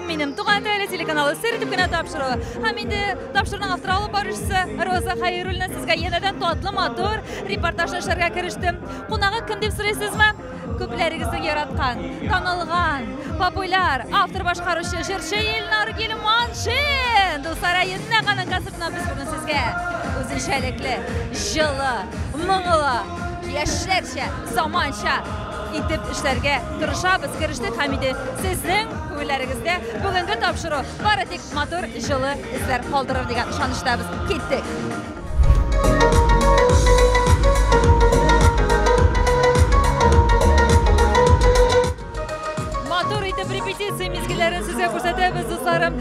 Benim Tuğan Tele teлеканалы Seyretip Güne Tapşırığı. Hem indi tapşırının avstralı barışçısı Roza Hayırul'una sizge yeniden tatlı matur reportajlaşlarga kiriştim. Konağı kim dep soraysizmi? Köplerinizi yaratkan, tanılgan, popüler, avtor başqaruшы jırçı Elnar Gelmanşin. Dostlara yine kanan konsertini biz bugün sizge özünşəlikli, жылы, мұңылы, yaşlarca, zamança itip işlerge tırışabız, kiriştik. Hamidi sizin köylerinizde bugünkü tapşırı baratik motor жылы izler kaldırır degen şanıştabız. Kettik. Repetitsiya mezgillarini sizga ko'rsatamiz do'stlarim.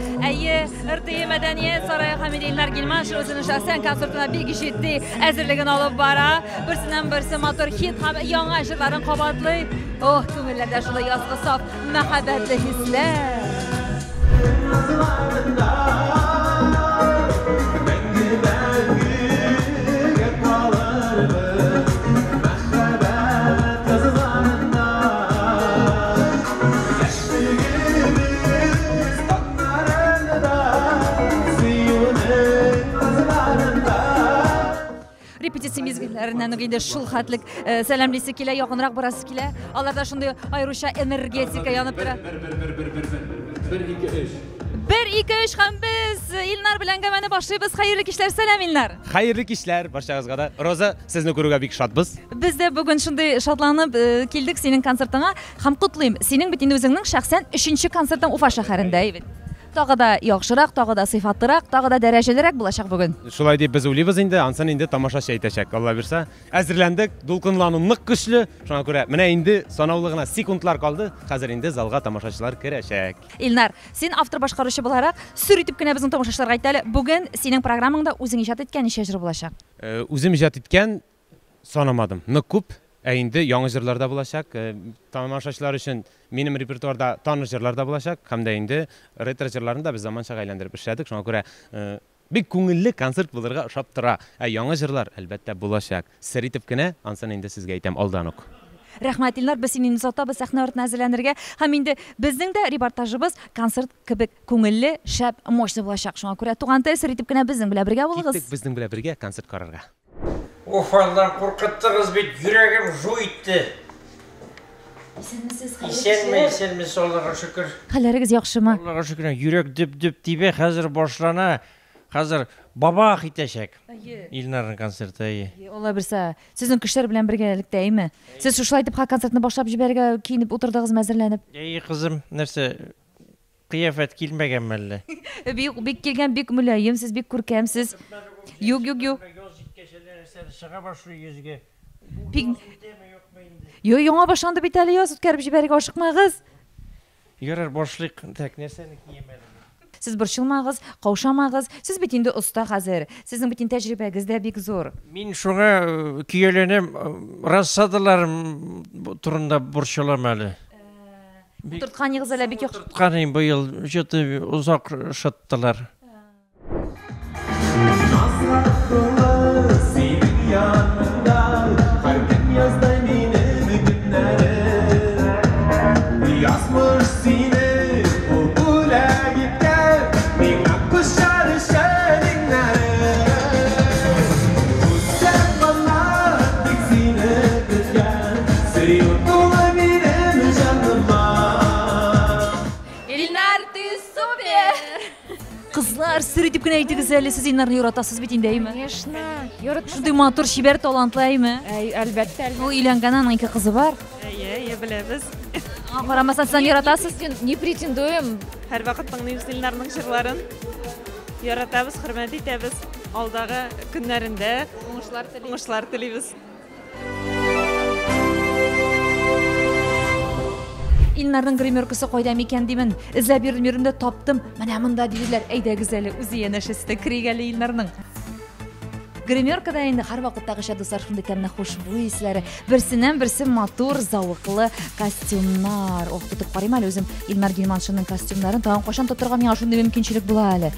RTI Madaniyat saroyi Hamid Elnar Gelmanşin o'zining shaxsan konsertini bek jiddiy hozirligini olib bora. Birsidan birsi motor hit ham yangi ajrlarini qabatli. Oh, ko'ngillarda shunday yozg'i sof, muhabbatli hislar. Repetitsiya mezgillaridan o'g'inda shulxatlik salamlisi kela, yaqinroq borasi kela. Allarda shunday ayrisha energetika yonib turadi. 1-2-3 ham biz Elnar bilan gamani boshlaymiz. Xayrli ishlar, salam Elnar. Xayrli ishlar barchangizga da. Roza, sizni ko'rishga bek shodmiz. Biz de bugun shunday shodlanib keldik sening konsertingga. Ham qutlayim. Sening bitin o'zingning shaxsan 3-konserting Ufa shaharida edi. Tog'ida yaxshiroq, tog'ida sifatliroq, tog'ida darajaliroq bo'lacak bugun. Shulay deb biz o'ylaymiz endi, ansan endi tomoshachi aytacak. Alloh bersa, azirlandik, to'lqinlanu niq kuchli. Shuna ko'ra, mana endi sanavligina sekundlar qoldi. Hozir endi zalga tomoshachilar kirashak. Elnar, sen avtor boshqaruvchi bo'larak suritibgina bizning tomoshachilarga aytaylik. Bugun sening programmangda o'zing ijod etgan ish ajri bo'lacak. O'zim ijod etgan sanamadim. Niq ko'p. Endi yangi jırlarda bo'lacak, tomoshachilar uchun mening repertuarda taniq jırlarda bo'lacak, hamda endi retro jırlarni da biz zamonchaga aylantirib ishladik. Shunga ko'ra bir ko'ngilli konsert bo'larga o'xshab tura. Yangi jırlar albatta bo'lacak. Seritibgina ansan endi sizga aytam oldanok. Rahmat Elnar, biz sening nizotda biz sahna ortida hazırlanırga. Ham endi bizning da reportajimiz konsert kibik ko'ngilli, shab, moshna bo'lacak. Shunga ko'ra Tuğan Tele seritibgina bizning bilan birga bo'ling'iz. Ketdik bizning bilan birga konsert qarorga. Ufandan korkuttınız bir yüreğim juyitdi. Esenmisiz Allah'a şükür. Hallarınız yaxshimi? Allah'a şükür. Yürek düp dibe hazır boşlana. Hazır baba hitleşek. Elnar'ın konserti. Ola birsa, sizin kişiler bilen birgelikdeymi? Siz şuşlay deb konsertni boshlab jiberga kiyinib o'tirdingiz, hazırlanib. Ey kızım, nerse kıyafet kilmegen melli. Bek kelgan, bek mulayim, siz bek ko'rkamsiz. Yo'q. Şaka başlıyor yüzüge. Yo, yana başlandı bitali yoz, o'tkirib jiberga oshiqmag'iz. Yorar boşlik tek nerseni kiyemedim. Siz burchilmag'iz, qovshamag'iz. Siz bitinde usta hozir. Sizning bitin tajribangizda bek zo'r. Men şuna kiyelenim rassadılarım turunda burçulamalı. Turtqan yig'izlar bek yaxshi. Turtqaning bu yıl juda uzoq şattılar. Yanında her gün yazday benim günlerim yazmış seni o bula gitken bir kuşar şerinlere bu sen bana dikzine kırken seriyordu benim canıma Elnar süper. Kızlar suritibgina aytdingiz, siz Elnarni yo'ratasizmi bitindeymi? Конечно. Shunday motor shiber talantlaymi? Albatta. U uylanganning 2 qizi bor. Bilamiz. Qaramasdan siz yo'ratasiz. Не претендуем. Har vaqt Elnarning jırlarini yaratamiz, hurmat etamiz. Alдағы kunlarında uңышлар tileymiz. Elnarning grimyorkasi qo'ydam ekan deyman. Izlab yurdim, topdim. Mana bunda deydilar. Aydagizali o'zi yana shista kirgan Elnarning. Grimyorkada endi har vaqtdagi do'stlar shunday tamna xushbo'y hislari. Birsidan birsi motor, zavqli kostyumlar. O'qitib qarayman o'zim Elnar Gelmanshinning kostyumlarini tag'in qachon to'tirgan menga shunday mumkinchilik bo'ladi.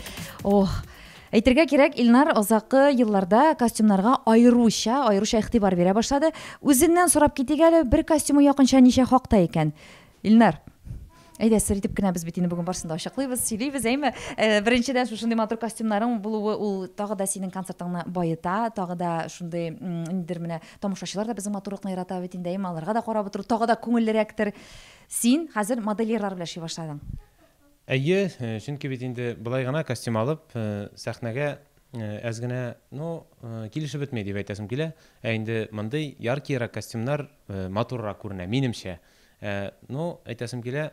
Aytirga kerak, Elnar uzoqi yillarda kostyumlarga ayirusha e'tibor bera boshladi. O'zidan so'rab ketingali bir kostyumi yoqincha necha haqda ekan. Elnar, Әйдә, сер итеп кенә без бит инде бүген барсын да ачыклыйбыз, сөйлибез, әйме? Беренчедән шушындый матур костюмнарың булуы ул тагы да синең концертыңны байыта, тагы да шундый индер менә тамашачылар да безнең матурлыкны ярата бит инде, әйме? Аларга да карап утыру тагы да күңеллерәктер. Син хәзер модельерлар белән эшли башладың. Әйе, чөнки бит инде былай гына костюм алып, сәхнәгә әз генә, килешеп бетмәй дип әйтәсем килә. Инде мондый яркийрак костюмнар матуррак күренә, минемчә. Әйтәсем килә,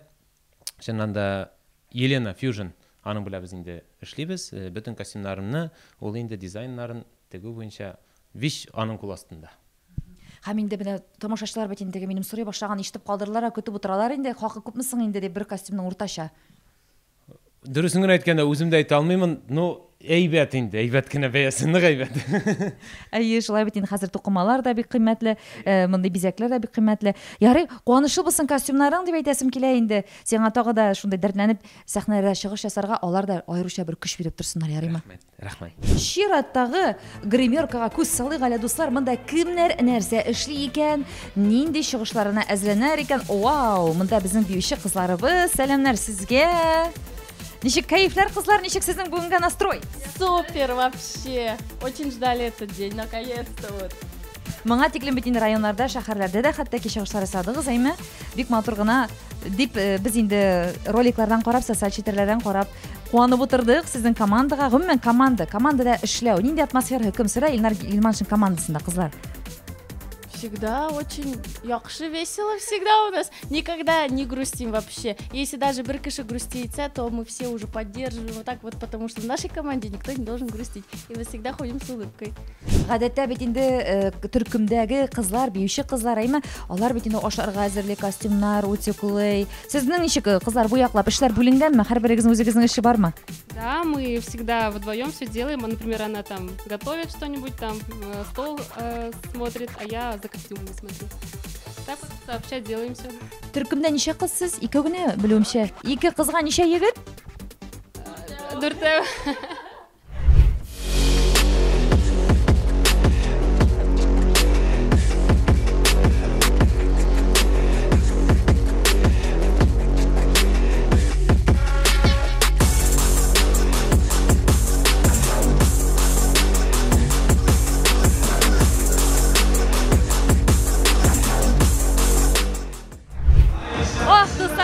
чыннан да Елена Fusion аның белән без инде эшлибез. Бөтен костюмнарымны, ул инде дизайннарын тегү буенча виш аның кул астында. Һәм инде менә тамашачылар бит инде минем сорый башлаган ишетеп калдырлар, көтеп утыралар инде, хакы күпме соң инде дип бер костюмның уртача. Дөресен генә әйткәндә үзем дә әйтә алмыймын, әйбәт инде, әйбәт кенә бәясе нык әйбәт. Әйе, шулай бит инде хәзер тукымалар да бик кыйммәтле, мондый бизәкләр дә бик кыйммәтле. Ярый, куанычлы булсын костюмнарың дип әйтәсем килә инде. Сиңа тагы да шундый дәртләнеп сәхнәгә чыгыш ясарга алар да аеруча бер көч биреп торсыннар, ярыймы? Рәхмәт. Чираттагы гримеркага күз салыйк әле, дуслар, монда кемнәр нәрсә эшли икән, нинди чыгышларына әзерләнәр икән? Вау, монда безнең биюче кызларыбыз, сәламнар сезгә. Ничек кайфлар, кызлар, ничек сезнең бүгенге настрой? Супер вообще. Очень ждали этот день, наконец-то вот. Моңа тиклем бит инде районнарда, шәһәрләрдә дә хәтта чыгышлар ясадыгыз, әйме? Бик матур гына дип без инде роликлардан карап, социаль челтәрләрдән карап куанып утырдык сезнең командага. Гомумән командада эшләү, нинди атмосфера хөкем сөрә Илнар Илманшин командасында, кызлар? Всегда очень яхшы, весело всегда у нас. Никогда не грустим вообще. Если даже бір кеше грустится, то мы все уже поддерживаем. Вот так вот, потому что в нашей команде никто не должен грустить. И мы всегда ходим с улыбкой. Гадәттә бит инде төркемдәге кызлар, биюче кызлар, әйме? Алар бит инде ашарга әзерлек костюмнар, утеклый. Сезнең ничек кызлар бу яклап эшләр бүленгәнме? Һәрберегезнең үзегезнең эше бармы? Да, мы всегда вдвоем все делаем. Например, она там готовит что-нибудь, там стол смотрит, а я за костюмами смотрю. Так вот сообща делаем все. Төркемдә ничә кыз сез? Ике генә белүемчә. Ике кызга ничә егет? Дүртәү.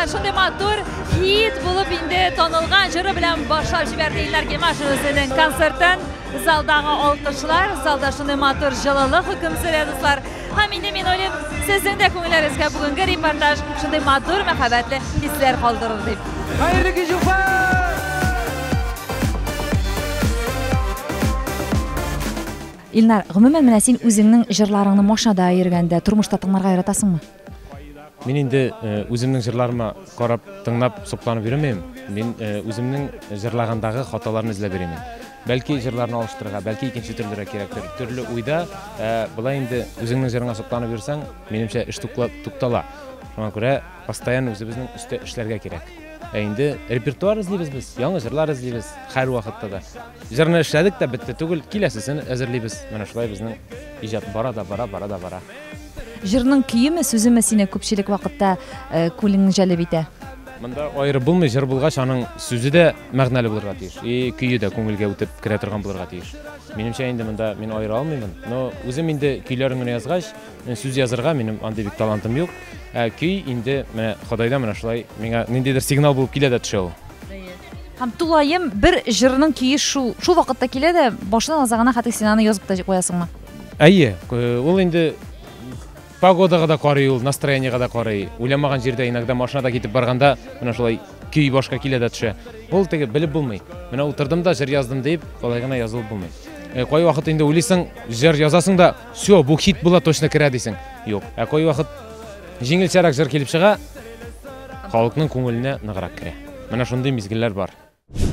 Шундай матур хит булып инде танылган җыры белән башлап җибәрде Илнар Илмашевның концертын. Залдагы алкышлар, залда шундай матур җылылык хөкем сөрә, дуслар. Һәм инде мин уйлыйм, сезнең дә күңелләрегезгә бүгенге репортаж шундай матур, мәхәббәтле хисләр калдырыр дип. Хәерле кич Уфа! Илнар, гомумән менә син үзеңнең җырларыңны машинада йөргәндә, тормышта тыңларга яратасыңмы? Мин инде үземнең җырларыма карап, тыңлап, сокланып йөрмәйм. Мин үземнең җырлагандагы хаталарны эзләп йөрим. Бәлки җырларны алыштырырга, бәлки икенче төрлерәк кирәктер. Төрле уйда, булай инде үзеңнең җырыңа сокланып йөрсәң, минемчә эш туктала. Шуңа күрә постоянно үзебезнең үстә эшләргә кирәк. Инде репертуар эзлибез без, яңа җырлар эзлибез һәр вакытта да. Җырны эшләдек тә бетте түгел, киләсесен әзерлибез. Менә шулай безнең иҗат бара да бара. Җырның көеме, сүземе сине күпчелек вакытта күңелеңне җәлеп итә? Монда аеры булмый, җыр булгач, аның сүзе дә мәгънәле булырга тиеш. Көе дә күңелгә үтеп керә торган булырга тиеш. Минемчә инде монда мин аеры алмыймын. Но үзем инде көйләрен генә язгач, сүз язырга минем андый бик талантым юк. Көй инде менә Ходайдан менә шулай миңа ниндидер сигнал булып килә дә төшә ул. Һәм тулаем бер җырның көе шул вакытта килә дә башынан азагына хәтта син аны язып та куясыңмы? Әйе, ул инде погодага да карый, ул настроениегә да карый. Уйламаган җирдә иногда машинада китеп барганда, менә шулай көй башка килә дә төшә. Ул теге белеп булмый. Менә утырдым да җыр яздым дип, алай гына язылып булмый. Кай вакыт инде уйлыйсың, җыр язасың да, всё, бу хит була точно керә дисең. Юк. Кай вакыт җиңелчәрәк җыр килеп чыга, халыкның күңеленә ныграк керә. Менә шундый мизгелләр бар.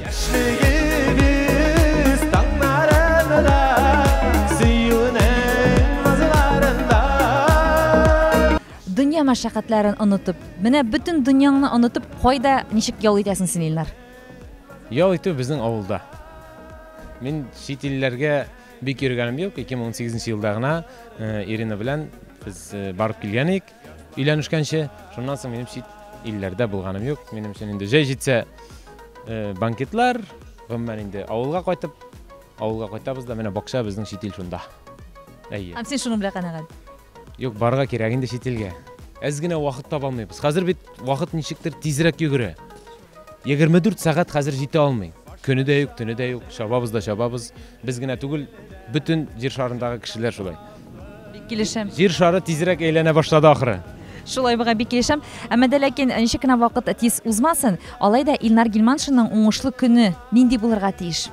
Яшьлегебез таңнарында, сөюнең мазларында. Дөнья мәшәкатьләрен онытып, менә бөтен дөньяңны онытып, кайда ничек ял итәсең син, Илнар? Ял итү безнең авылда. Мин чит илләргә бик йөргәнем юк. 2018 елда гына Ирина белән без барып килгән идек. Өйләнешкәнче, шуннан соң минем чит илләрдә булганым юк. Минем өчен инде җәй җитсә банкетлар, гомумән инде авылга кайтабыз да, менә бакча безнең чит ил шунда. Әйе. Һәм син шуның белән канәгать. Юк, барга кирәк инде чит илгә. Әз генә вакыт таба алмыйбыз. Хәзер бит вакыт ничектер тизрәк йөгерә. 24 сәгать хәзер җитә алмый. Көне дә юк, төне дә юк, шабабыз да шабабыз. Без генә түгел, бөтен җир шарындагы кешеләр шулай. Бик килешәм. Җир шары тизрәк әйләнә башлады ахыры. Шулай буга бик килешәм. Әмма дә ләкин ничек кенә вакыт тиз узмасын, алайда Илнар Гилманшинның уңышлы көне нинди булырга тиеш?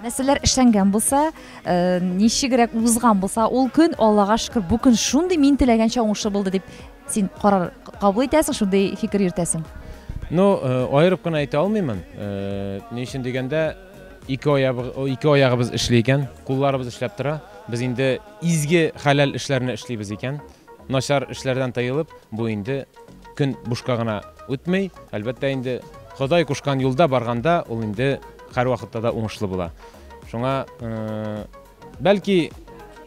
Нәрсәләр эшләнгән булса, ничегрәк узган булса, ул көн Аллага шөкер, бу көн шундый мин теләгәнчә уңышлы булды дип син карар кабул итәсең, шундый фикер йөртәсең. Ну, аерып кына әйтә алмыймын. Ни өчен дигәндә, ике аягыбыз эшли икән, кулларыбыз эшләп тора. Без инде изге халал эшләрне эшлибез икән. Начар эшләрдән тыелып, бу инде көн бушка гына үтмәй, әлбәттә инде Ходай кушкан юлда барганда, ул инде һәр вакытта да уңышлы була. Шуңа бәлки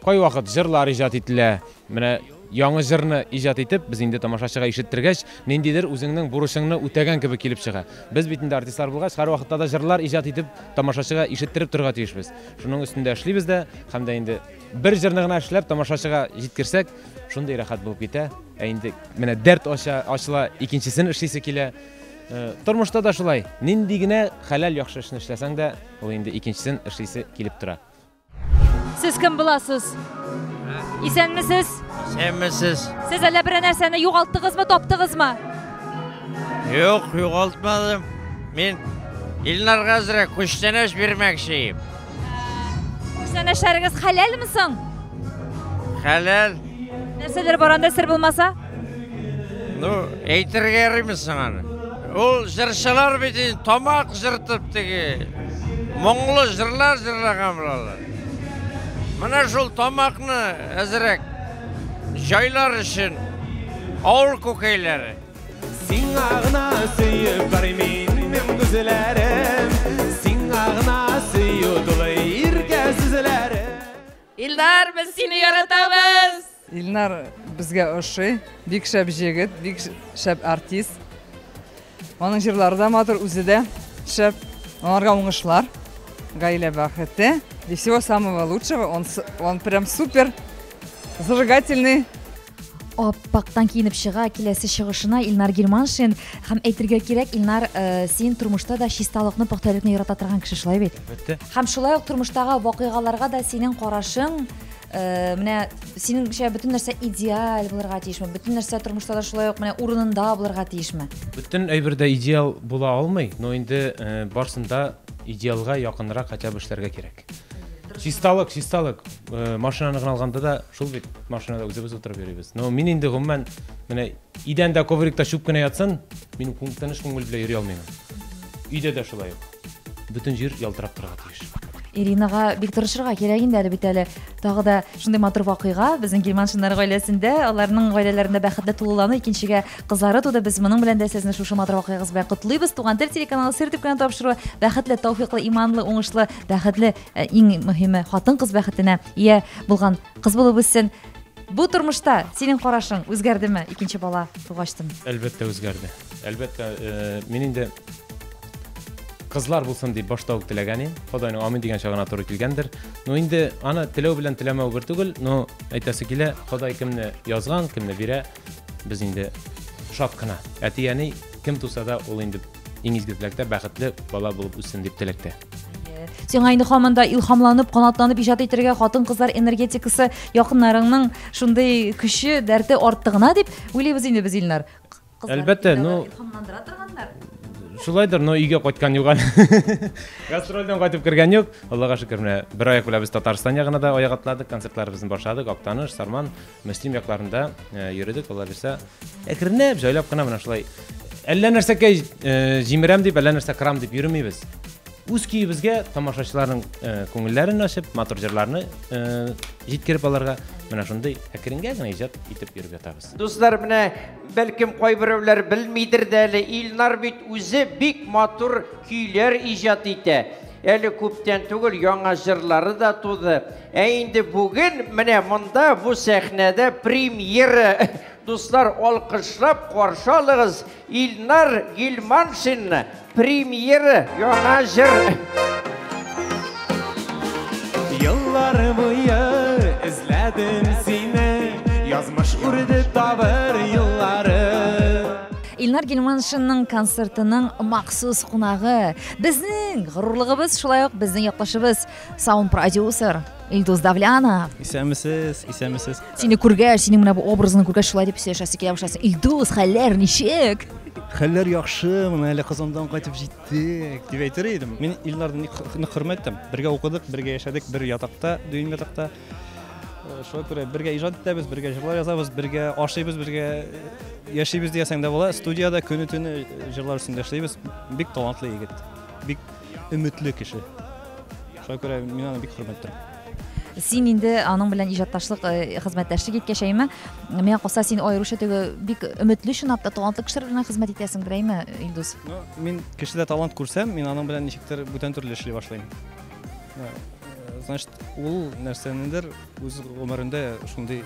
кай вакыт җырлар иҗат ителә, менә яңа җырны иҗат итеп, без инде тамашачыга ишеттергәч, ниндидер үзеңнең бурычыңны үтәгән кебек килеп чыга. Без бит инде артистлар булгач, һәр вакытта да җырлар иҗат итеп, тамашачыга ишеттереп торырга тиешбез. Шуның өстендә эшлибез дә, һәм дә инде бер җырны гына эшләп тамашачыга җиткерсәк, шундый рәхәт булып китә. Инде менә дәрт ачыла, икенчесен эшлисе килә. Тормышта да шулай. Нинди генә халал яхшы эшне эшләсәң дә, ул инде икенчесен эшлисе килеп тора. Сез кем буласыз? Исәнмесез? Исәнмесез? Сез әллә бер нәрсәне югалтыгызмы, таптыгызмы? Юк, югалтмадым. Мин Илнарга хәзер күчтәнәш бирмәкче. Күчтәнәшләрегез халалмы соң? Халал. Нәрсәләр бар анда сер булмаса? Ну, әйтергә ярыймысың аны? Ул җырчылар бит тамак җыртып теге моңлы җырлар җырлаган булалар. Менә шул тамакны әзрәк җайлар өчен авыл күкәйләре. Син агына сөйіп бар минем күзләрем, син агына сөйү иркә сүзләрем. Илдар, без сине яратабыз. Илнар безгә ошый, бик шәп җегет, бик шәп артист. Аның җырлары да матур, үзе дә шәп. Аларга уңышлар, гаилә бәхете. И всего самого лучшего. Он прям супер зажигательный. Аппактан киенеп чыга, киләсе чыгышына Илнар Гилманшин. Һәм әйтергә кирәк, Илнар, син тормышта да чисталыкны, пөхтәлекне ярата торган кеше, шулай бит? Һәм шулай ук тормыштагы вакыйгаларга да синең карашың, менә синеңчә бөтен нәрсә идеал булырга тиешме? Бөтен нәрсә тормышта да шулай ук менә урынында булырга тиешме? Бөтен әйбердә идеал була алмый, но инде барсында идеалга якынрак хотя бы эшләргә кирәк. Чисталык, машинаны гына алганда да шул бит, машинада үзебез утырып йөрибез. Но мин инде гомумән менә идәндә коврикта чүп кенә ятсын, мин тыныч күңел белән йөри алмыйм. Өйдә дә шулай ук. Бөтен җир ялтырап торырга тиеш. Иринага бик тырышырга кирәк инде әле бит әле. Тагы да шундый матур вакыйга безнең Гилманшиннар гаиләсендә, аларның гаиләләрендә бәхетле тулылану, икенчегә кызлары туды. Без моның белән дә сезне шушы матур вакыйгагыз белән котлыйбыз. Туган тел телеканалы Сер итеп тапшыру, бәхетле, тауфиклы, иманлы, уңышлы, бәхетле, иң мөһиме хатын-кыз бәхетенә ия булган кыз булып үссен. Бу тормышта синең карашың үзгәрдеме? Икенче бала тугачтын. Әлбәттә үзгәрде. Әлбәттә, мин инде кызлар булсын дип башта ук теләгән идем. Ходайның амин дигән чагына туры килгәндер. Но инде аны теләү белән теләмәү бер түгел, но әйтәсе килә, Ходай кемне язган, кемне бирә, без инде шат кына. Әти-әни кем туса да, ул инде иң изге теләктә бәхетле бала булып үссен дип теләктә. Сиңа инде һаман да илһамланып, канатланып иҗат итәргә хатын-кызлар энергетикасы, якыннарыңның шундый көче, дәрте арттыгына дип уйлыйбыз инде без Илнар. Әлбәттә, ну илһамландыра торганнар. Шулайдыр, но өйгә кайткан юк. Гастрольдән кайтып кергән юк. Аллага шөкер, менә бер аяк белән без Татарстан ягына да аяк атладык, концертларыбызны башладык. Актаныш, Сарман, Мөслим якларында йөридек. Алла бирсә, әкренләп, җайлап кына менә шулай. Әллә нәрсәгә җимерәм дип, әллә нәрсә кырам дип йөрмибез. Үз көебезгә тамашачыларның күңелләрен ачып, матур җырларны җиткереп аларга менә шундый әкренгә генә иҗат итеп йөреп ятабыз. Дуслар, менә бәлкем кайберәүләр белмидер дә әле, Илнар бит үзе бик матур көйләр иҗат итә. Eli küpten tugul yanga jırları da tudu. Indi bugün mene munda bu sahnede premier dostlar alkışlap karşılığız İlnar Gilmanşin premier yanga jır. Yıllar boyu izledim seni, yazmış urdu tabir yılları. İlnar Gilmanşinning konsertining maxsus qonağı bizning g'ururligimiz, shulayok bizning yoqlashimiz sound producer Ilduz Davlyanov. İsəmisiz. Seni ko'rgach, sening mana bu obrazini ko'rgach shulay deb suyashasi kelyapsiz. Ilduz, xaylar nishik? Xəllər yaxşı, mən hələ Qazandan qayıtıb jetdik deyə aytır idim. Мен İlnarны hörmət etdim. Birgə oxuduq, birgə yaşadık, bir yataqda, düyün yataqda. Şoğa görə birgə ijad etdik, birgə jırlar yazabız, birgə aşıyız, birgə yaşayız deyəsən də bola. Studiyada kөнü-tünü jırlar üstündə işləyibез. Bik talantlı yigit. Bik ümidli kişi. Şoğa görə mən onu bik hörmət etdim. Sen indi aның белән иҗатташлык, хезмәттәшлек иткәшәйме? Мен калса син аеруча теге бик өметле шунапта талантлы кешеләр белән хезмәт итәсең дирәйме, Илдус? Мен кешедә талант күрсәм, мен аның белән ничектер бүтән төрле эшли башлыйм. Значит, ул нәрсәнедер үз гомерендә шундый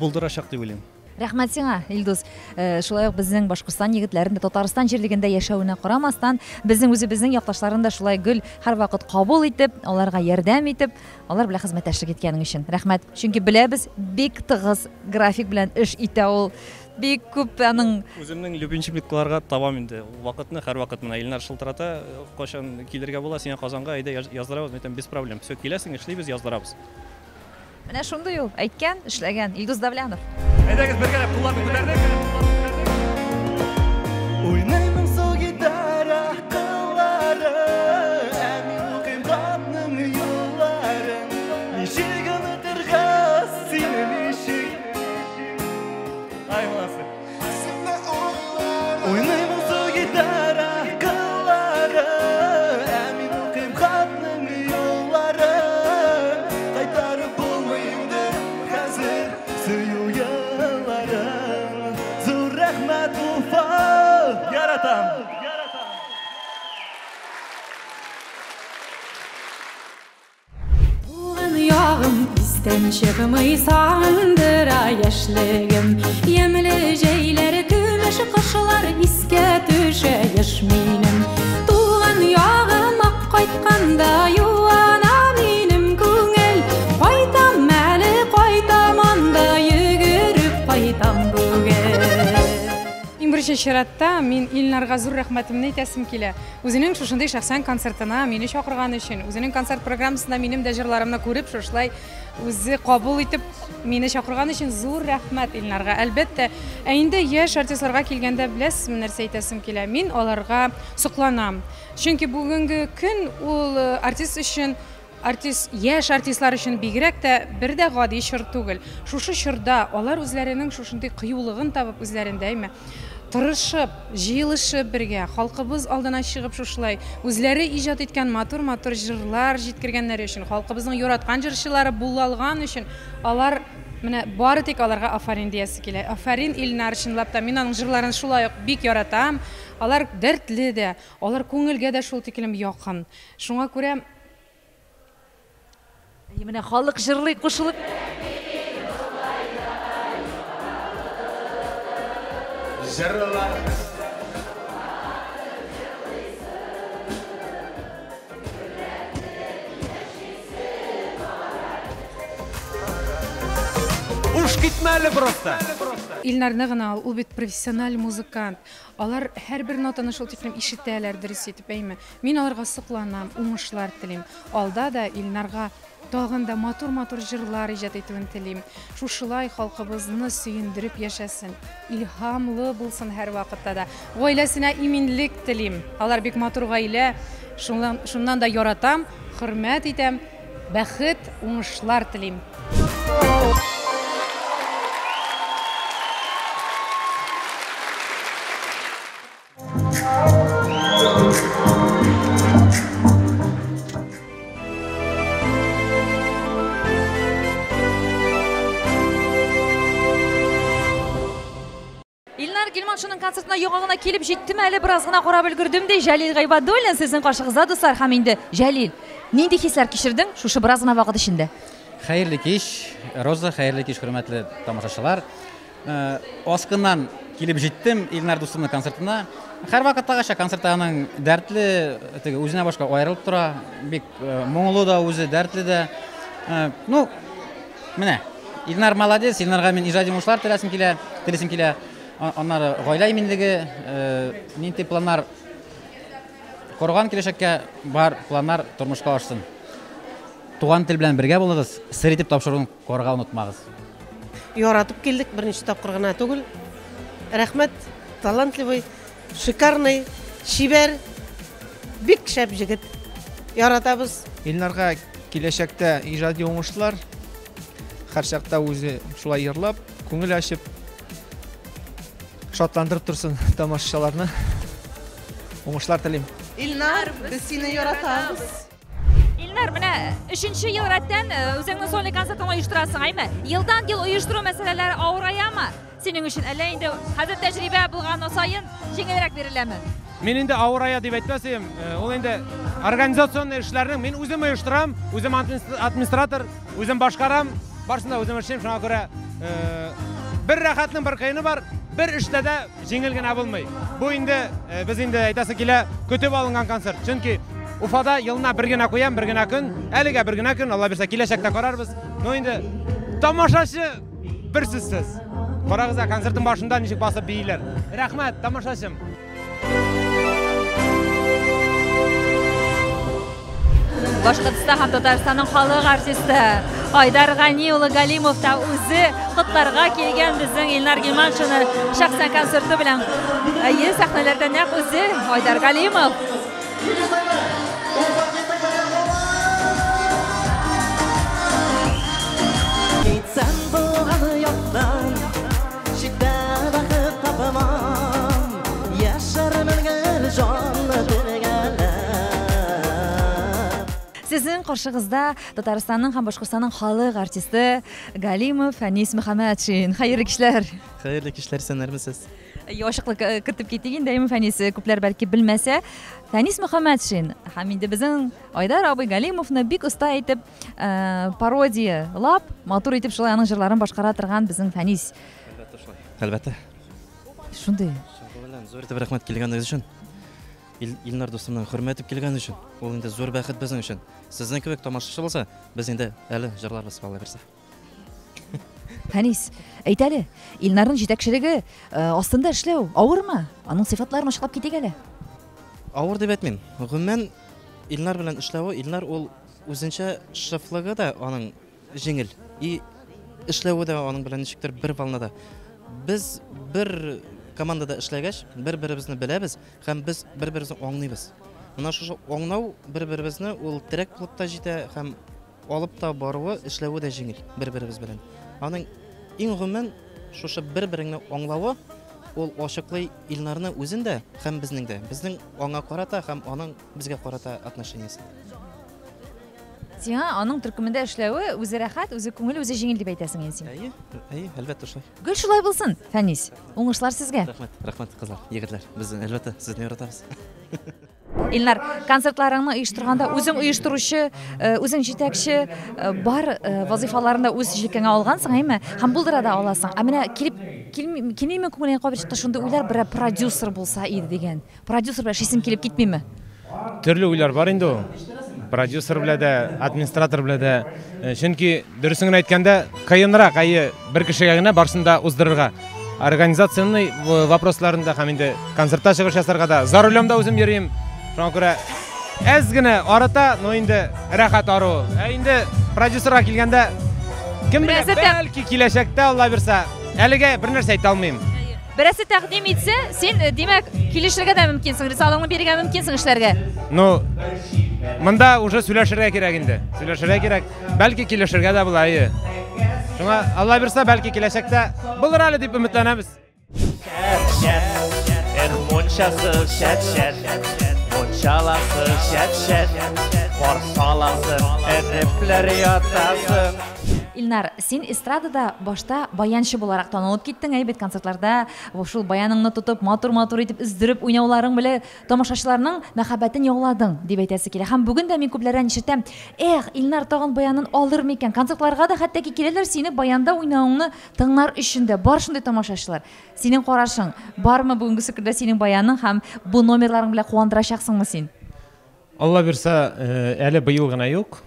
булдырачак дип уйлыйм. Рәхмәт сиңа, Илдус. Шулай ук безнең Башкортстан егетләрен дә Татарстан җирлегендә яшәүенә карамастан, безнең үзебезнең якташларын да шулай гөл һәрвакыт кабул итеп, аларга ярдәм итеп, алар белән хезмәттәшлек иткәнең өчен. Рәхмәт. Чөнки беләбез, бик тыгыз график белән эш итә ул. Бик күп аның Үземнең любимчикларга табам инде. Вакытны һәрвакыт менә Илнар шылтырата, кашан килергә була, сиңа Казанга әйдә яздырабыз, мәйтәм без проблем. Все киләсең, эшлибез, яздырабыз. менә шундый ул. Әйткән, эшләгән Илдус Давлянов. Әйдәгез бергә кулларны күтәрдек. Уйнаймын сол гитара кыллары, әмин укыйм хатның юлларын. Ничек онытырга сине ничек? Ай моласы. Уйнаймын сол гитара кыллары, әмин укыйм хатның юлларын. Кайтарып булмыйды хәзер сөю yılların. Зур рәхмәт Уфа, яратам. Buğan yağım bizden çıkmayı sandıra yaşlığım. Yemli ceyler gülüş kışlar iske düşe yaşminim. Tuğan yağım ak qaytkanda yuana minim күңел. Qaytam мәлі qaytam anda yügürüp qaytam bugün. Иң беренче чиратта мин Илнарга зур рәхмәтемне әйтәсем килә. Үзенең шушындый шәхсән концертына мине чакырган өчен, үзенең концерт программасында минем дә җырларымны күреп, шушлай үзе кабул итеп мине чакырган өчен зур рәхмәт Илнарга. Әлбәттә, инде яшь артистларга килгәндә беләсезме нәрсә әйтәсем килә. Мин аларга сокланам. Чөнки бүгенге көн ул артист өчен яшь артистлар өчен бигрәк тә бер дә гади чор түгел. Шушы чорда алар үзләренең шушындый кыюлыгын табып үзләрендәйме тырышып, җыелышып бергә, халкыбыз алдына чыгып шушлай үзләре иҗат иткән матур-матур җырлар җиткергәннәре өчен, халкыбызның яраткан җырчылары була алган өчен, алар менә бары тик аларга афарин диясе килә. Афарин Илнар, чынлап та мин аның җырларын шулай ук бик яратам. Алар дәртле дә, алар күңелгә дә шул тиклем якын. Шуңа күрә менә халык җырлый кушылып Жырлар. Уж китмәле просто. Илнарны гына ул бит профессиональ музыкант. Алар һәрбер нотаны шул тиклем ишетәләр, дөрес итеп әйме. Мин аларга сокланам, уңышлар телим. Алда да Илнарга тагын да матур-матур җырлар иҗат итүен телим. Шушылай халкыбызны сөендереп яшәсен, илһамлы булсын һәр вакытта да. Гаиләсенә иминлек телим. Алар бик матур гаилә, шуннан да яратам, хөрмәт итәм, бәхет, уңышлар телим. Илнар Гилманшинның концертына яңагына килеп җиттем әле, бераз гына карап өлгердем ди. Җәлил Гайбадуллин сезнең каршыгызда дуслар. Һәм инде Җәлил, нинди хисләр кичердең шушы бераз гына вакыт эчендә? Хәерле кич, Роза, хәерле кич, хөрмәтле тамашачылар. Аскыннан килеп җиттем Илнар дустымның концертына. Һәрвакыттагыча концерттагының дәртле, үзенә башка аерылып тора, бик моңлы да, үзе дәртле дә. Ну, менә Илнар молодец, Илнарга мен иҗади уңышлар теләсем килә. Аннары гаилә иминлеге, нинди планнар корган киләчәккә бар планнар тормышка ашсын. Туган тел белән бергә булыгыз, сер итеп тапшыруын корга онытмагыз. Яратып килдек берничә тапкыр гына түгел. Рәхмәт, талантливый, шикарный, шибәр, бик шәп җегет. Яратабыз. Илнарга киләчәктә иҗади уңышлар, һәр чакта үзе шулай йырлап, күңел ачып, шатландырып торсын тамашачыларны. Уңышлар телим. Илнар, без сине яратабыз. Илнар, менә 3нче ел рәттән үзеңнең сольный концертын оештырасың, әйме? Елдан-ел оештыру мәсьәләләре авыраямы? Синең өчен әллә инде хәзер тәҗрибә булган саен җиңелрәк биреләме? Мен инде авырая дип әйтмәсем, ул инде организацион эшләрнең мен үзем оештырам, үзем администратор, үзем башкарам, барсында үзем эшлим, шуңа күрә бер рәхәтнең бер кыйны бар, бер эштә дә җиңел генә булмый. Бу инде без инде әйтәсе килә көтеп алынган концерт. Чөнки Уфада елына бер генә куям, бер генә көн, әлегә бер генә көн, Алла бирсә киләчәктә карарбыз. Ну инде тамашачы бер сүзсез. Карагыз, концертның башында ничек басып бийләр. Рәхмәт, тамашачым. Башкортстан һәм Татарстанның халык артисты Айдар Гани улы Галимов та үзе котларга килгән безнең Илнар Гилманшины шәхсән концерты белән. Сәхнәләрдә нәкъ үзе Айдар Галимов. Gitsen bulganı yoktan, şiddə baxıb tapamam, yaşar mənə canlı bilgənlər. Sizin каршыгызда Татарстанның һәм Башкортстанның халык артисты Галимов Фәнис Мөхәммәтшин. Хәерле кичләр. Хәерле кичләр, сәнәрмесез? Яшыклык көтеп китик инде, Фәнис күпләр бәлки белмәсә. Фәнис Мөхәммәтшин һәм инде безнең Айдар абый Галимовны бик оста итеп пародиялап, матур итеп шулай аның җырларын башкара торган безнең Фәнис. Әлбәттә. Шундый. Зур итеп рәхмәт килгәнегез өчен. Илнар дустымның хөрмәт итеп килгән өчен. Ул инде зур бәхет безнең өчен. Сезнең кебек тамашачы булса, без инде әле җырларбыз Алла бирсә. Фәнис, әйт әле, Илнарның җитәкчелеге астында эшләү авырмы? Аның сыйфатларын ачыклап китик әле. Авыр дип әйтмим. Гомумән Илнар белән эшләве, Илнар ул үзенчә шафлыгы да аның җиңел. И эшләве дә аның белән ничектер бер волнада. Без бер командада эшләгәч, бер-беребезне беләбез һәм без бер-беребезне аңлыйбыз. Менә шушы аңлау бер-беребезне ул терәк булып та җитә һәм алып та баруы, эшләве дә җиңел бер-беребез белән. Аның иң гомумән шушы бер-береңне аңлавы ул ачыклый Илнарны үзендә һәм безнең дә. Безнең аңа карата һәм аның безгә карата отношениесе. Сиңа аның төркемендә эшләве үзе рәхәт, үзе күңел, үзе җиңел дип әйтәсең инде син. Әйе, әлбәттә шулай. Гөл шулай булсын, Фәнис. Уңышлар сезгә. Рәхмәт, кызлар, егетләр. Без әлбәттә сезне яратабыз. Илнар, концертларыңны оештырганда үзең оештыручы, үзең җитәкче бар вазифаларында үз җилкәңә алгансың, әйме? Һәм булдыра да аласың. Ә менә килмиме күңелеңә кабер чыкты шундый уйлар, бер продюсер булса иде дигән. Продюсер белән шисем килеп китмиме? Төрле уйлар бар инде ул. Продюсер белән дә, администратор белән дә. Чөнки дөресен әйткәндә, кыенрак бер кешегә генә барсында уздырырга. Организационный вопросларында һәм инде концертта чыгыш ясарга да за рулемда үзем йөрим. Шуңа күрә әз генә арата, но инде рәхәт ару. Инде продюсерга килгәндә кем белә, бәлки киләчәктә Алла бирсә, әлегә бер нәрсә әйтә алмыйм. Берәсе тәкъдим итсә, син димәк килешергә дә мөмкинсең, рисалыңны бирергә мөмкинсең эшләргә. Ну, монда уже сөйләшергә кирәк инде. Сөйләшергә кирәк. Бәлки килешергә дә була. Шуңа Алла бирсә, бәлки киләчәктә булыр әле дип өметләнәбез. Мончасы шәт-шәт, мончаласы шәт-шәт, Барсаласы әдепләр ятасы. Илнар, син эстрадада башта баянчы буларак танылып киттең, әйбәт концертларда ошол баяныңны тотып, матур-матур итеп үздереп уйнауларың белән тамашачыларның мәхәббәтен яуладың дип әйтәсе килә. Һәм бүген дә мин күпләрдән ишетәм, Илнар тагын баянын алыр микән? Концертларга да хәтта киләләр сине баянда уйнауыңны тыңлар өчен дә. Бар шундый тамашачылар. Синең карашың бармы бүгенге сөкердә синең баяның һәм бу номерларың белән куандырачаксыңмы син? Алла бирсә, әле быел гына юк.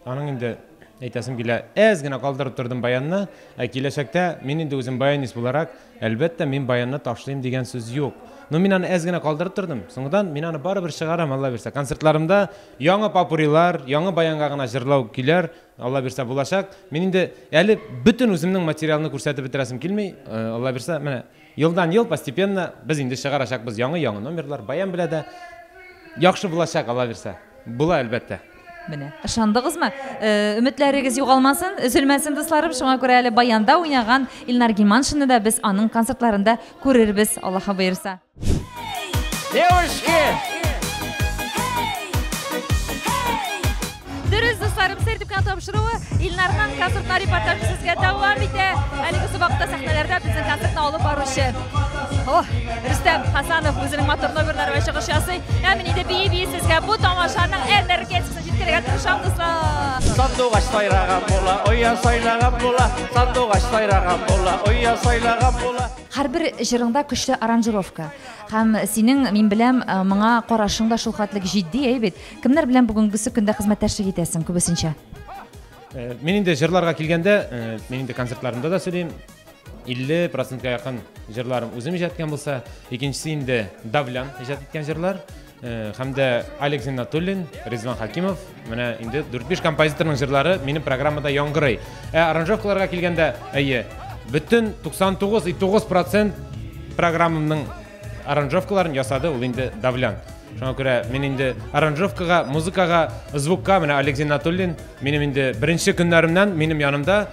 Аның инде әйтәсем килә, әз генә калдырып тордым баянны, киләчәктә мин инде үзем баянист буларак, әлбәттә мин баянны ташлыйм дигән сүз юк. Но мин аны әз генә калдырып тордым. Соңдан мин аны барыбер чыгарам, Алла бирсә. Концертларымда яңа попурилар, яңа баянга гына җырлау килер, Алла бирсә булачак. Мин инде әле бөтен үземнең материалны күрсәтеп бетерәсем килми. Алла бирсә, менә елдан ел постепенно без инде чыгарачакбыз яңа номерлар, баян белә дә яхшы булачак, Алла бирсә. Була әлбәттә. Менә, ышандыгызмы? Өметләрегез югалмасын, üzülмәсен дусларым. Шуңа күрә әле баянда уйнаган Илнар Гиманшинны да без аның концертларында күрербез, Аллаһы боерса. Девушки! Дөрес дусларым, сертификат тапшыруы Илнарның концертна репортажы сезгә дәвам итә. Әлеге вакытта сәхнәләрдә безнең концертны алып баручы Рөстәм Хасанов үзенең матур номерлары белән чыгыш ясый. Мин инде бии сезгә бу тамашаның энергиясын җиткерергә тырышам дуслар. Сандугач сайраган була, оя сайлаган була, сандугач сайраган була, оя сайлаган була. Һәрбер җырыңда көчле аранжировка. Һәм синең, мин беләм, моңа карашың да шул хәтлек җитди, әйбәт. Кемнәр белән бүгенгесе көндә хезмәттәшлек итәсең күбесенчә? Мин инде җырларга килгәндә, мин инде концертларымда да сөйлим. 50%-ка якын җырларым үзем иҗаткан булса, икенчесе инде Давлян иҗат иткән җырлар, һәм дә Алекс Иннатуллин, Резван Хакимов, менә инде 4-5 композиторның җырлары минем программада яңгырый. Аранжировкаларга килгәндә, бөтен 99,9% программамның аранжировкаларын ясады ул инде Давлян. Шуңа күрә мин инде аранжировкага, музыкага, звукка менә Алекс Иннатуллин минем инде беренче көннәремнән минем янымда,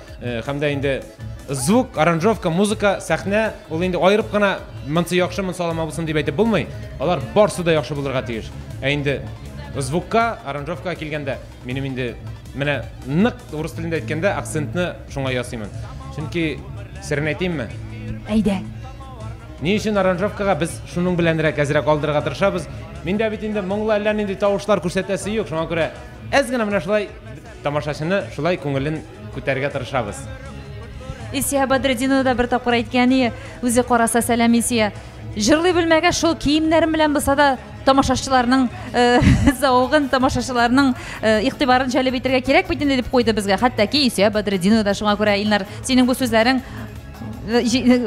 һәм дә инде звук, аранжировка, музыка, сәхнә, ул инде айырып кына монсы яхшы, монсы салама булсын дип әйтеп булмый. Алар барсы да яхшы булырга тиеш. Инде звукка, аранжировкага килгәндә, минем инде менә нык урыс телендә әйткәндә акцентны шуңа ясыймын. Чөнки сирен әйтимме? Әйдә. Ни өчен аранжировкага без шуның беләнрәк әзрәк алдырырга тырышабыз? Миндә бит инде моңлы әллә нинди тавышлар күрсәтәсе юк. Шуңа күрә әз генә менә шулай тамашачыны шулай күңелен күтәрергә тырышабыз. Исия Бадретдинова да бер тапкыр әйткәне, үзе караса сәлам Исия. Җырлый белмәгән шул киемнәрем белән булса да тамашачыларның зауыгын, тамашачыларның игътибарын җәлеп итәргә кирәк бит инде дип куйды безгә. Хәтта ки Исия Бадретдинова да шуңа күрә Илнар, синең бу сүзләрең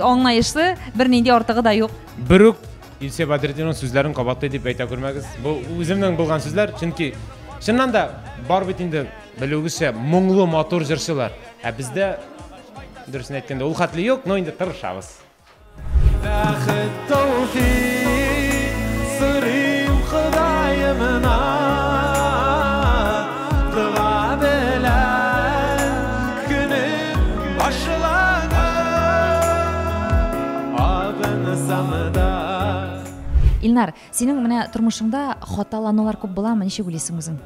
аңлаешлы, бернинди артыгы да юк. Бер үк Исия Бадретдинованың сүзләрен кабатлый дип әйтә күрмәгез. Бу үземнең булган сүзләр, чөнки чыннан да бар бит инде белүгезчә моңлы, матур җырчылар. Бездә дөресен әйткәндә ул хәтле юк, но инде тырышабыз. Бәхет тәүфик сырым Ходаемна дуа белән көнем башлана абын самда. Илнар, синең менә тормышыңда хаталанулар күп буламы? Ничек уйлыйсың үзең?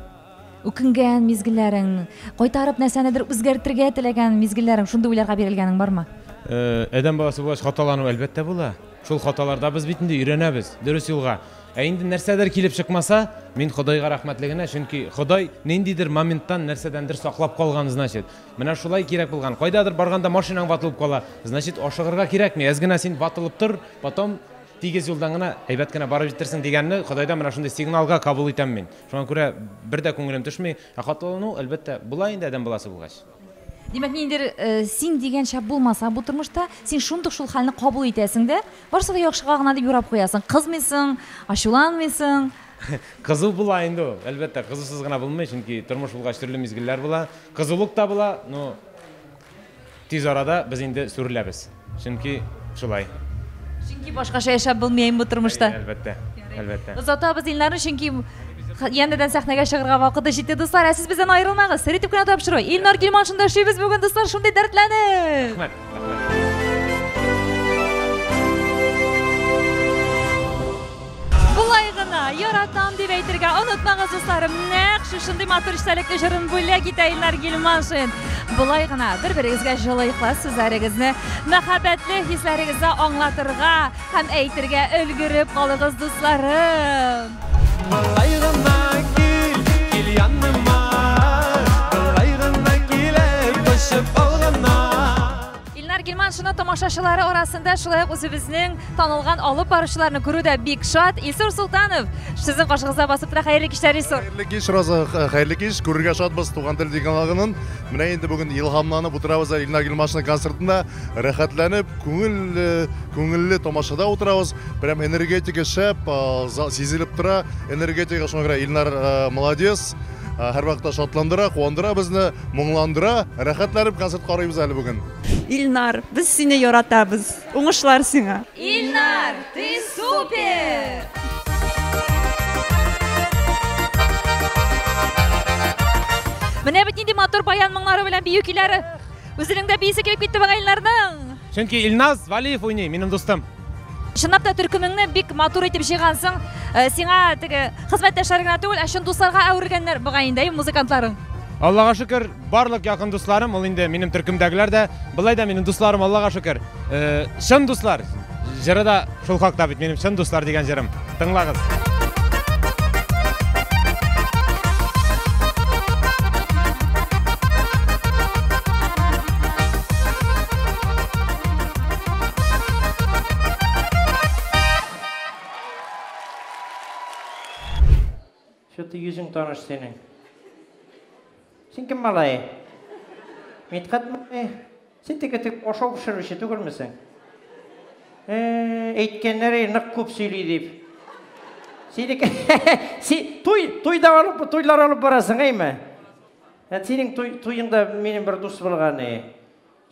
Үкенгән мизгелләрең, кайтарып нәрсәнедер үзгәртергә теләгән мизгелләрең, шундый уйларга бирелгәнең бармы? Адәм баласы булгач хаталану әлбәттә була. Шул хаталарда без бит инде өйрәнәбез, дөрес юлга. Инде нәрсәдер килеп чыкмаса, мин Ходайга рәхмәтлегенә, чөнки Ходай ниндидер моменттан нәрсәдәндер саклап калган, значит. Менә шулай кирәк булган. Кайдадыр барганда машинаң ватылып кала, значит, ашыгырга кирәкми. Әз генә син ватылып тор, потом тигез юлдан гына әйбәт кенә барып җитерсең дигәнне Ходайдан менә шундый сигналга кабул итәм мин. Шуңа күрә бер дә күңелем төшми, хаталану әлбәттә була инде адәм баласы булгач. Димәк, ниндидер син дигән шәп булмаса бу тормышта, син шундый шул хәлне кабул итәсең дә, барсы да яхшыга гына дип юрап куясың. Кызмыйсың, ачуланмыйсың. Кызу була инде ул. Әлбәттә, кызусыз гына булмый, чөнки тормыш булгач төрле мизгелләр була. Кызулык та була, но тиз арада без инде сүреләбез. Чөнки шулай. Чөнки башкача яшәп булмыйм бу тормышта. Әлбәттә, әлбәттә. Озатабыз Илнарны, чөнки янәдән сәхнәгә чыгарга вакыты җитте дуслар. Сез бездән аерылмагыз. Сертификат кенә тапшыру. Илнар Гилманшинда эшлибез бүген дуслар, шундый дәртләнеп. Рәхмәт. Булай гына. яратам дип әйтергә онытмагыз дусларым. Нәкъ шушындый матур эчтәлекле җырын бүләк итә Илнар Гилманшин. Болай гына бер-берегезгә җылы ихлас сүзләрегезне, мәхәббәтле хисләрегезне аңлатырга һәм әйтергә өлгереп калыгыз дусларым. Болай гына кил яныма, болай гына килеп төшеп алгана. Илнар Гилманшинның тамашачылары арасында шулай ук үзебезнең танылган алып баручыларны күрүдә бик шат. Илсур Султанов, сезнең каршыгызда басып тора. Хәерле кичләр, Илсур. Хәерле кич, Роза, хәерле кич. Күрергә шатбыз туган тел каналының. Менә инде бүген илһамланып утырабыз Илнар Гилманшинның концертында. Рәхәтләнеп, күңелле тамашада утырабыз. Прям энергетика шәп, сизелеп тора. Энергетика шуңа күрә Илнар молодец. Һәр вакытта шатландыра, куандыра безне, моңландыра. Рәхәтләнеп концерт карыйбыз әле бүген. Илнар, без сине яратабыз. Уңышлар сиңа. Илнар, ты супер! Менә бит нинди матур баян моңлары белән бию көйләре. Үзенең дә биисе килеп китте бага Илнарның. Чөнки Илназ Валиев уйный, минем дустым. Чынлап та төркемеңне бик матур итеп җыйгансың. Сиңа теге хезмәттәшләргә түгел, ә шун дусларга әвергәннәр бага инде музыкантларың. Аллага шөкер, барлык якын дусларым, ул инде минем төркемдәгеләр дә, былай да минем дусларым, Аллага шөкер. Шын дуслар. Җырда шул хакта бит минем шын дуслар дигән җырым. Тыңлагыз. Что-то yüzün tanış senin. Sen kim malay? Mithat malay. Sen tek oşak pişirmişi tükür müsün? Eğitkenleri nık küp söyleyip. Sen toylar alıp barasın ay mı? Senin toyunda benim bir dost bulğanı.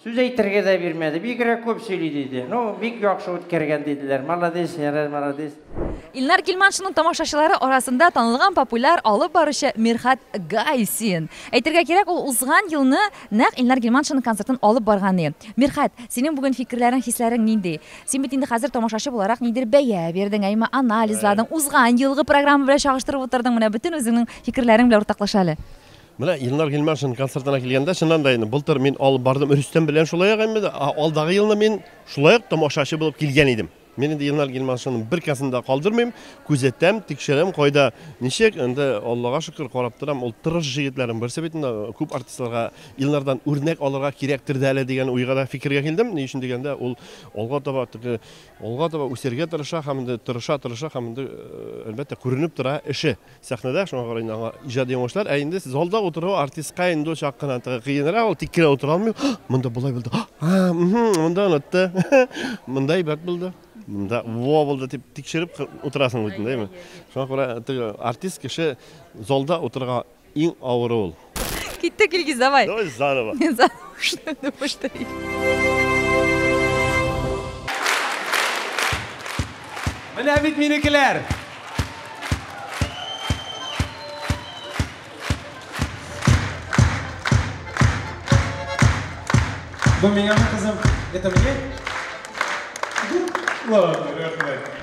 Söz eğitirge de vermedi. Bir kere küp söyledi. No, bir yakşı ötkergen dediler. Malades, yarar malades. Илнар Гилманшинның тамашачылары арасында танылган популяр алып баручы Мирхат Гайсин. Әйтергә кирәк, ул узган елны нәкъ Илнар Гилманшинның концертын алып барган. Мирхат, синең бүген фикерләрең, хисләрең нинди? Син бит инде хәзер тамашачы буларак нидер бәя бердең, әйме анализладың, узган елгы программа белән чагыштырып утырдың. Менә бөтен үзеңнең фикерләрең белән уртаклаша әле. Менә Илнар Гилманшин концертына килгәндә, чыннан да инде былтыр мин алып бардым Рөстәм белән шулай әйме, алдагы елны мин шулай тамашачы булып килгән идем. Мен инде Илнар Гилманшинның бер касында калдырмыйм, күзәтәм, тикшерәм, кайда ничек, инде Аллага шөкер карап торам, ул тырыш җегетләрнең берсе бит инде күп артистларга Илнардан үрнәк алырга кирәктер дә әле дигән уйга да фикергә килдем. Ни өчен дигәндә, ул алга таба үсәргә тырыша һәм инде тырыша һәм инде әлбәттә күренеп тора эше сәхнәдә, шуңа карый инде иҗади уңышлар. Ә инде залда утыру артистка инде чаккына кыенрак, ул тиккә утыра алмый. Монда булай булды. Монда онытты. Монда әйбәт булды. Монда булды дип тикшереп утырасың үтен, дәйме? Шуңа күрә артист кеше залда утырга иң авыры ул. Киттек, Илгиз, давай. Давай заново. Менә бит минекеләр. Бу миңа кызым, это мне?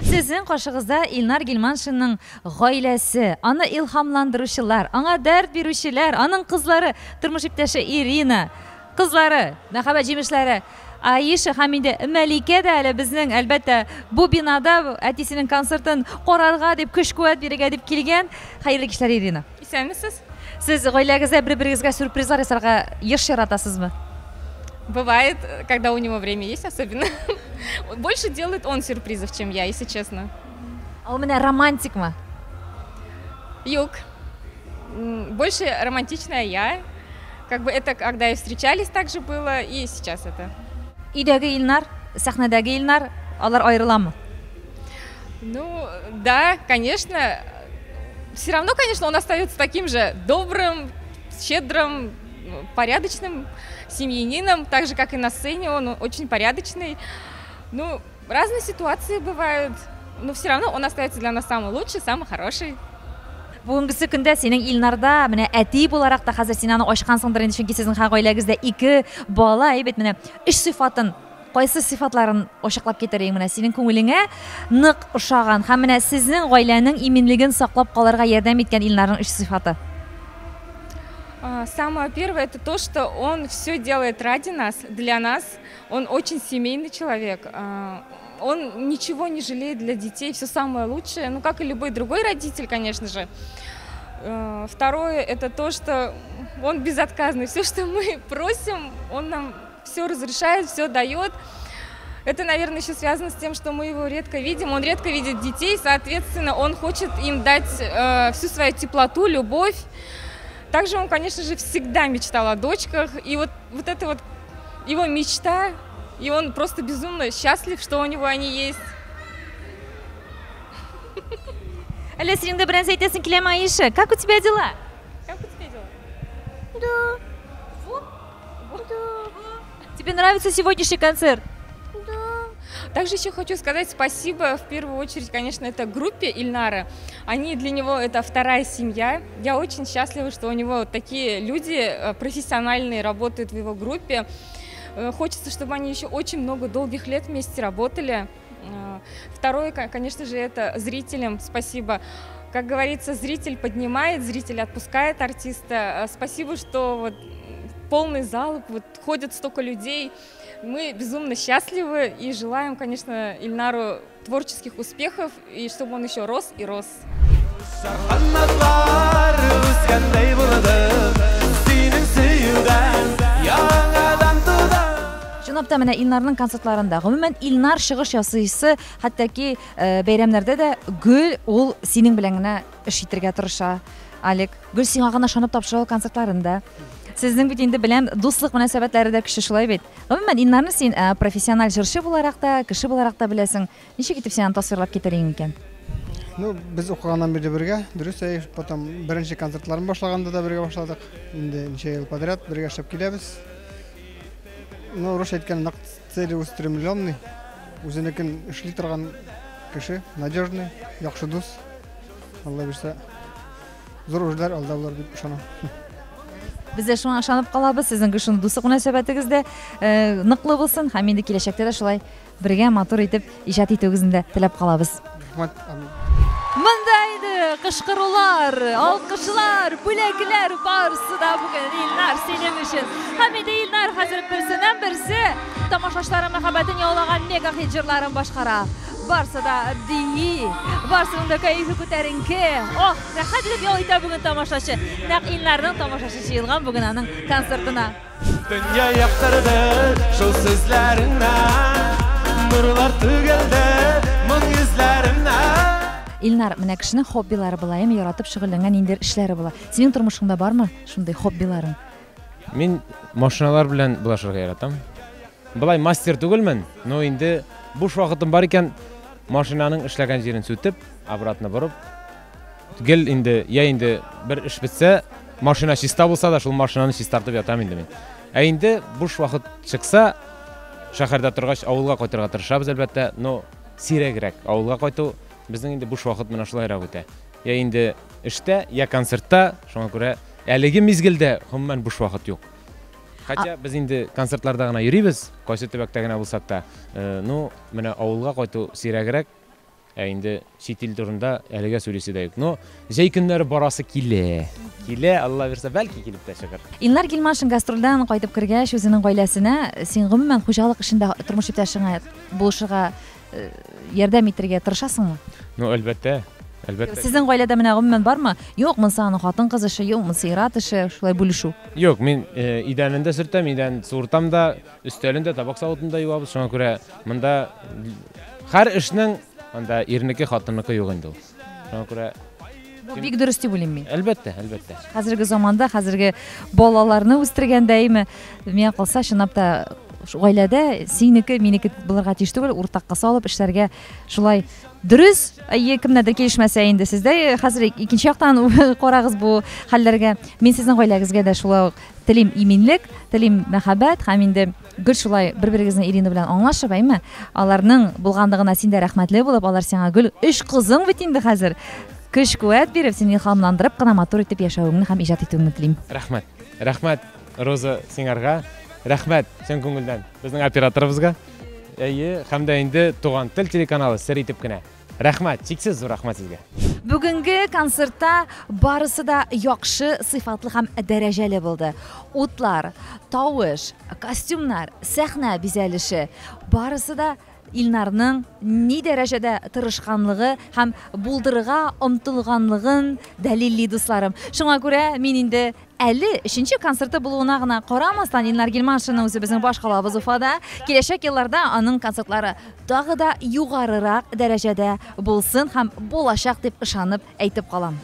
Сезнең каршыгызда Илнар Гилманшинның гаиләсе, аны илһамландыручылар, аңа дәрт бирүчеләр, аның кызлары, тормыш иптәше Ирина, кызлары, мәхәббәт җимешләре Аиша һәм инде Мәликә дә әле безнең әлбәттә бу бинада әтисенең концертын карарга дип, көч-куәт бирергә дип килгән. Хәерле кичләр, Ирина. Исәнмесез? Сез гаиләгездә бер-берегезгә сюрпризлар ясарга еш яратасызмы? Бывает, когда у него время есть, особенно. Больше делает он сюрпризов, чем я, если честно. А у меня романтик-ма? Юг. Больше романтичная я. Как бы это, когда и встречались, так же было, и сейчас это. Өйдәге Илнар, сәхнәдәге Илнар, алар аерыламы? Ну, да, конечно. Все равно, конечно, он остается таким же добрым, щедрым, порядочным семьянином, так же, как и на сцене, он очень порядочный. Ну, разные ситуации бывают, но все равно он остается для нас самый лучший, самый хороший. Бүгенге көндә синең Илнарда, менә әти буларак та хәзер син аны ачкансыңдыр инде, чөнки сезнең гаиләгездә 2 бала, әйбәт менә эш сыйфатын Кайсы сыйфатларын ачыклап китерәйең менә синең күңелеңә нык ошаган һәм менә сезнең гаиләнең иминлеген саклап калырга ярдәм иткән Илнарның 3 сыйфаты? Самое первое это то, что он все делает ради нас, для нас. Он очень семейный человек. Он ничего не жалеет для детей, все самое лучшее, ну как и любой другой родитель, конечно же. Второе это то, что он безотказный. Все, что мы просим, он нам все разрешает, все дает. Это, наверное, еще связано с тем, что мы его редко видим. Он редко видит детей, соответственно, он хочет им дать всю свою теплоту, любовь. Также он, конечно же, всегда мечтал о дочках. И вот это вот его мечта, и он просто безумно счастлив, что у него они есть. Әле синең дә берәр әйтәсең киләме, Аиша? Как у тебя дела? Как у тебя дела? Тебе нравится сегодняшний концерт? Также еще хочу сказать спасибо, в первую очередь, конечно, это группе Ильнара. Они для него это вторая семья. Я очень счастлива, что у него такие люди профессиональные работают в его группе. Хочется, чтобы они еще очень много долгих лет вместе работали. Второе, конечно же, это зрителям спасибо. Как говорится, зритель поднимает, зритель отпускает артиста. Спасибо, что вот полный зал, вот ходят столько людей. Мы безумно счастливы и желаем, конечно, Ильнару творческих успехов, и чтобы он еще рос и рос. Чынлапта менә Илнарның концертларында гомумән Илнар чыгыш ясыйсы, хәттәки бәйрәмнәрдә дә гөл ул синең белән генә эш итәргә тырыша. Алек, гөл сиңа гына ышанып тапшыра концертларында. Сезнең бит инде белән дуслык мөнәсәбәтләре дә кеше шулай бит. Гомумән Илнарны син профессиональ җырчы буларак та, кеше буларак та беләсең. Ничек итеп син тасвирлап китерәң икән? Ну, без укыганнан бирле бергә, дөрес, потом беренче концертларын башлаганда да бергә башладык. Инде ничә ел подряд бергә эшләп киләбез. Ну, Руш әйткән нәкъ целеустремленный, үзенекен эшли торган кеше, надежный, яхшы дус. Алла бирсә, зур эшләр алда булыр дип ышанам. Без дә шуңа ышанып калабыз, сезнең кешенең дуслык мөнәсәбәтегез дә ныклы булсын һәм инде киләчәктә дә шулай бергә матур итеп иҗат итүегезне дә теләп калабыз. Рәхмәт. Монда иде кышкырулар, алкышлар, бүләкләр барысы да бүген Илнар синең өчен. Һәм инде Илнар хәзер берсеннән берсе тамашачыларның мәхәббәтен яулаган мега хит җырларын башкара. Барысы да дии, барысының да кайфы күтәренке. Ох, рәхәт итеп ял итә бүген тамашачы. Нәкъ Илнарның тамашачы җыелган бүген аның концертына. Дөнья яктырды шул сүзләреңнән, нурлар түгелде моң йөзләремнән. Илнар, менә кешенең хоббилары була, яратып шөгыльләнгән инде эшләре була. Синең тормышыңда бармы шундый хоббиларың? Мин машиналар белән булашырга яратам. Булай мастер түгелмен, но инде буш вакытым бар икән, машинаның эшләгән җирен сүтеп, обратно барып, гел инде бер эш бетсә, машина чиста булса да, шул машинаны чистартып ятам инде мин. Инде буш вакыт чыкса, шәһәрдә торгач авылга кайтырга тырышабыз әлбәттә, но сирәгрәк авылга кайту безнең инде буш вакыт менә шулайрак үтә. Инде эштә, концертта, шуңа күрә әлеге мизгелдә гомумән буш вакыт юк. Хотя без инде концертларда гына йөрибез, кайсы төбәктә генә булсак та, ну, менә авылга кайту сирәгрәк, инде чит ил турында әлегә сөйлисе дә юк. Но җәй көннәре барасы килә. Алла бирсә, бәлки килеп тә чыгар. Илнар Гилмашин гастрольдән кайтып кергәч, үзенең гаиләсенә, син гомумән хуҗалык эшендә тормыш иптәшеңә булышырга ярдәм итәргә тырышасыңмы? Ну, әлбәттә. Сезнең гаиләдә менә гомумән бармы? Юк, монсы аның хатын-кыз эше, юк, монсы ир-ат эше, шулай бүлешү. Юк, мин идәнендә сөртәм, идән суыртам да, өстәлендә табак савытында юабыз, шуңа күрә монда һәр эшнең анда ирнеке, хатынныкы юк инде ул. Шуңа күрә бик дөрес дип уйлыйм мин. Әлбәттә. Хәзерге заманда, хәзерге балаларны үстергәндәйме, миңа калса чынлап та гаиләдә синеке, минеке булырга тиеш түгел, уртакка салып эшләргә шулай дөрес, кемнәрдер килешмәсә инде сездә хәзер икенче яктан карагыз бу хәлләргә. Мин сезнең гаиләгезгә дә шулай телим иминлек, телим мәхәббәт һәм инде гел шулай бер-берегезне Ирина белән аңлашып, аларның булгандыгына син дә рәхмәтле булып, алар сиңа гел 3 кызың бит инде хәзер. Көч-куәт биреп, сине илһамландырып кына матур итеп яшәвеңне һәм иҗат итүеңне телим. Рәхмәт, Роза сиңарга. Рәхмәт, сен күңелдән. Безнең операторыбызга. әйе, һәм дә инде Туган тел телеканалы сер итеп кенә. Рәхмәт, чиксез зур рәхмәт сезгә. Бүгенге концертта барысы да яхшы, сыйфатлы һәм дәрәҗәле булды. Утлар, тавыш, костюмнар, сәхнә бизәлеше барысы да Илнарның ни дәрәҗәдә тырышканлыгы һәм булдырырга омтылганлыгын дәлилли дусларым. Шуңа күрә мин инде әле 3нче концерты булуына гына карамастан Илнар Гилманшинның үзе безнең башкалабыз Уфада, киләчәк елларда аның концертлары тагы да югарырак дәрәҗәдә булсын һәм булачак дип ышанып әйтеп калам.